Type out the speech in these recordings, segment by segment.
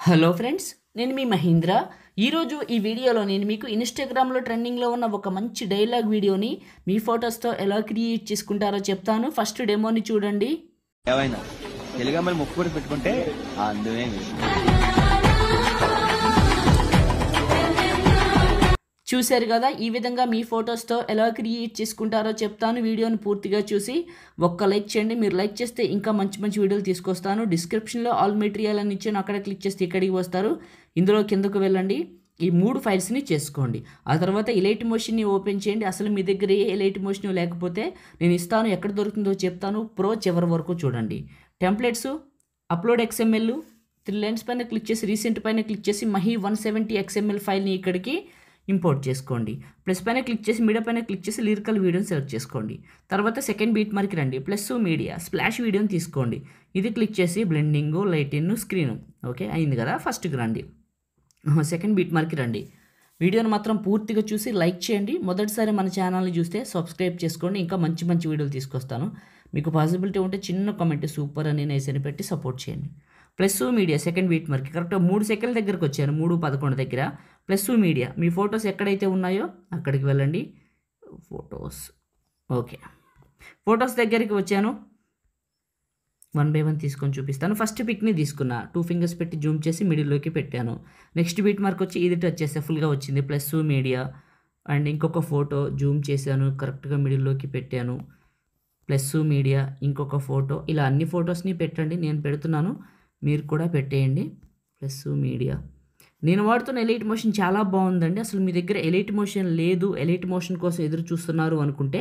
Hello friends, నేను మీ మహేంద్ర. ఈరోజు ఈ వీడియోలో నేను మీకు ఇన్స్టాగ్రామ్లో ట్రెండింగ్లో ఉన్న ఒక మంచి డైలాగ్ వీడియోని మీ ఫొటోస్తో ఎలా క్రియేట్ చేసుకుంటారో చెప్తాను. ఫస్ట్ డెమోని చూడండి. ఏమైనా తెలుగు అమ్మాయిలు ముక్కు కూడా పెట్టుకుంటే అందునే చూశారు కదా, ఈ విధంగా మీ ఫొటోస్తో ఎలా క్రియేట్ చేసుకుంటారో చెప్తాను. వీడియోని పూర్తిగా చూసి ఒక్క లైక్ చేయండి. మీరు లైక్ చేస్తే ఇంకా మంచి మంచి వీడియోలు తీసుకొస్తాను. డిస్క్రిప్షన్లో ఆల్ మెటీరియల్ అని ఇచ్చాను, అక్కడ క్లిక్ చేస్తే ఇక్కడికి వస్తారు. ఇందులో కిందకు వెళ్ళండి, ఈ 3 ఫైల్స్ని చేసుకోండి. ఆ తర్వాత ఎలైట్ మోషన్ని ఓపెన్ చేయండి. అసలు మీ దగ్గర ఏ ఎలైట్ మోషన్ లేకపోతే నేను ఇస్తాను, ఎక్కడ దొరుకుతుందో చెప్తాను. ప్రో చివరి వరకు చూడండి. టెంప్లెట్స్, అప్లోడ్ XML, 3 లైన్స్ పైన క్లిక్ చేసి రీసెంట్ పైన క్లిక్ చేసి మహి 170 XML ఫైల్ని ఇక్కడికి ఇంపోర్ట్ చేసుకోండి. ప్లస్ పైన క్లిక్ చేసి మీడియా పైన క్లిక్ చేసి లిరికల్ వీడియోని సెలెక్ట్ చేసుకోండి. తర్వాత సెకండ్ బీట్ మార్కి రండి. ప్లస్ మీడియా స్ప్లాష్ వీడియోని తీసుకోండి. ఇది క్లిక్ చేసి బ్లెండింగ్, లైటింగ్, స్క్రీన్. ఓకే అయింది కదా. ఫస్ట్కి రండి, సెకండ్ బీట్ మార్కి రండి. వీడియోని మాత్రం పూర్తిగా చూసి లైక్ చేయండి. మొదటిసారి మన ఛానల్ని చూస్తే సబ్స్క్రైబ్ చేసుకోండి. ఇంకా మంచి మంచి వీడియోలు తీసుకొస్తాను. మీకు పాసిబిలిటీ ఉంటే చిన్న కామెంట్ సూపర్ అని నేసని పెట్టి సపోర్ట్ చేయండి. ప్లస్ మీడియా సెకండ్ బీట్ మార్కి కరెక్ట్గా 3 సెకండ్ల దగ్గరకు వచ్చాను, 3:11 దగ్గర. ప్లస్ మీడియా, మీ ఫొటోస్ ఎక్కడైతే ఉన్నాయో అక్కడికి వెళ్ళండి. ఫొటోస్, ఓకే ఫొటోస్ దగ్గరికి వచ్చాను. 1 by 1 తీసుకొని చూపిస్తాను. ఫస్ట్ పిక్ని తీసుకున్నా, 2 ఫింగర్స్ పెట్టి జూమ్ చేసి మిడిల్లోకి పెట్టాను. నెక్స్ట్ బీట్ మార్క్ వచ్చి ఇది టచ్ చేస్తే ఫుల్గా వచ్చింది. ప్లస్ మీడియా అండ్ ఇంకొక ఫోటో జూమ్ చేశాను, కరెక్ట్గా మిడిల్లోకి పెట్టాను. ప్లస్ మీడియా, ఇంకొక ఫోటో. ఇలా అన్ని ఫొటోస్ని పెట్టండి, నేను పెడుతున్నాను, మీరు కూడా పెట్టేయండి. Plus media. నేను వాడుతున్న ఎలైట్ మోషన్ చాలా బాగుందండి. అసలు మీ దగ్గర ఎలైట్ మోషన్ లేదు, ఎలైట్ మోషన్ కోసం ఎదురు చూస్తున్నారు అనుకుంటే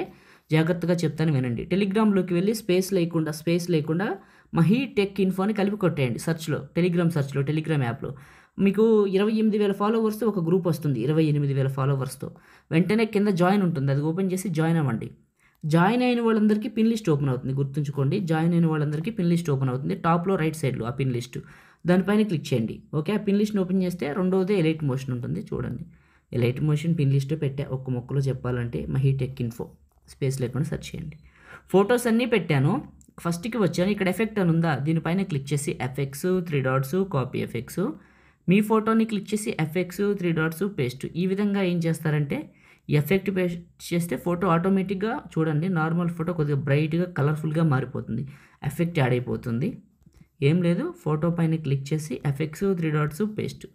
జాగ్రత్తగా చెప్తాను వినండి. టెలిగ్రామ్లోకి వెళ్ళి స్పేస్ లేకుండా మహి టెక్ ఇన్ఫో అని కలిపి కొట్టేయండి సెర్చ్లో, టెలిగ్రామ్ యాప్లో. మీకు 28,000 ఫాలోవర్స్తో ఒక గ్రూప్ వస్తుంది, 28,000 ఫాలోవర్స్తో. వెంటనే కింద జాయిన్ ఉంటుంది, అది ఓపెన్ చేసి జాయిన్ అవ్వండి. జాయిన్ అయిన వాళ్ళందరికీ పిన్ లిస్ట్ ఓపెన్ అవుతుంది, గుర్తుంచుకోండి. జాయిన్ అయిన వాళ్ళందరికీ పిన్ లిస్ట్ ఓపెన్ అవుతుంది. టాప్లో రైట్ సైడ్లో ఆ పిన్ లిస్ట్, దానిపైన క్లిక్ చేయండి. ఓకే, ఆ పిన్ లిస్ట్ని ఓపెన్ చేస్తే రెండవది ఎలైట్ మోషన్ ఉంటుంది, చూడండి. ఎలైట్ మోషన్ పిన్ లిస్ట్ పెట్టా. ఒక్క మొక్కలో చెప్పాలంటే మహి టెక్ ఇన్ఫో, స్పేస్ లేకుండా సెర్చ్ చేయండి. ఫొటోస్ అన్నీ పెట్టాను. ఫస్ట్కి వచ్చాను, ఇక్కడ ఎఫెక్ట్ అని ఉందా, దీనిపైన క్లిక్ చేసి ఎఫెక్ట్స్ 3 డాట్స్ కాపీ ఎఫెక్ట్స్. మీ ఫోటోని క్లిక్ చేసి ఎఫెక్ట్స్ 3 డాట్స్ పేస్ట్. ఈ విధంగా ఏం చేస్తారంటే ఎఫెక్ట్ పేస్ట్ చేస్తే ఫోటో ఆటోమేటిక్గా చూడండి, నార్మల్ ఫోటో కొద్దిగా బ్రైట్గా కలర్ఫుల్గా మారిపోతుంది, ఎఫెక్ట్ యాడ్ అయిపోతుంది. ఏం లేదు, ఫోటో పైన క్లిక్ చేసి ఎఫెక్ట్స్ 3 డాట్స్ పేస్ట్,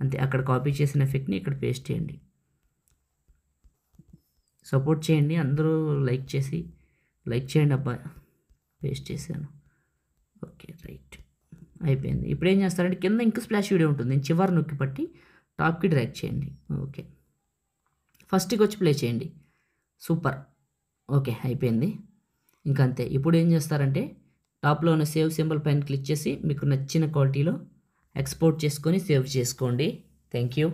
అంతే. అక్కడ కాపీ చేసిన ఎఫెక్ట్ని ఇక్కడ పేస్ట్ చేయండి. సపోర్ట్ చేయండి అందరూ, లైక్ చేయండి అబ్బా. పేస్ట్ చేశాను, ఓకే రైట్ అయిపోయింది. ఇప్పుడు ఏం చేస్తారంటే కింద ఇంక స్ప్లాష్ వీడియో ఉంటుంది, నేను చివరి నొక్కి పట్టి టాప్కి డ్రాగ్ చేయండి. ఓకే, ఫస్ట్కి వచ్చి ప్లే చేయండి. సూపర్, ఓకే అయిపోయింది. ఇంకంతే. ఇప్పుడు ఏం చేస్తారంటే టాప్లో ఉన్న సేవ్ సింబల్ పైన క్లిక్ చేసి మీకు నచ్చిన క్వాలిటీలో ఎక్స్పోర్ట్ చేసుకొని సేవ్ చేసుకోండి. Thank you.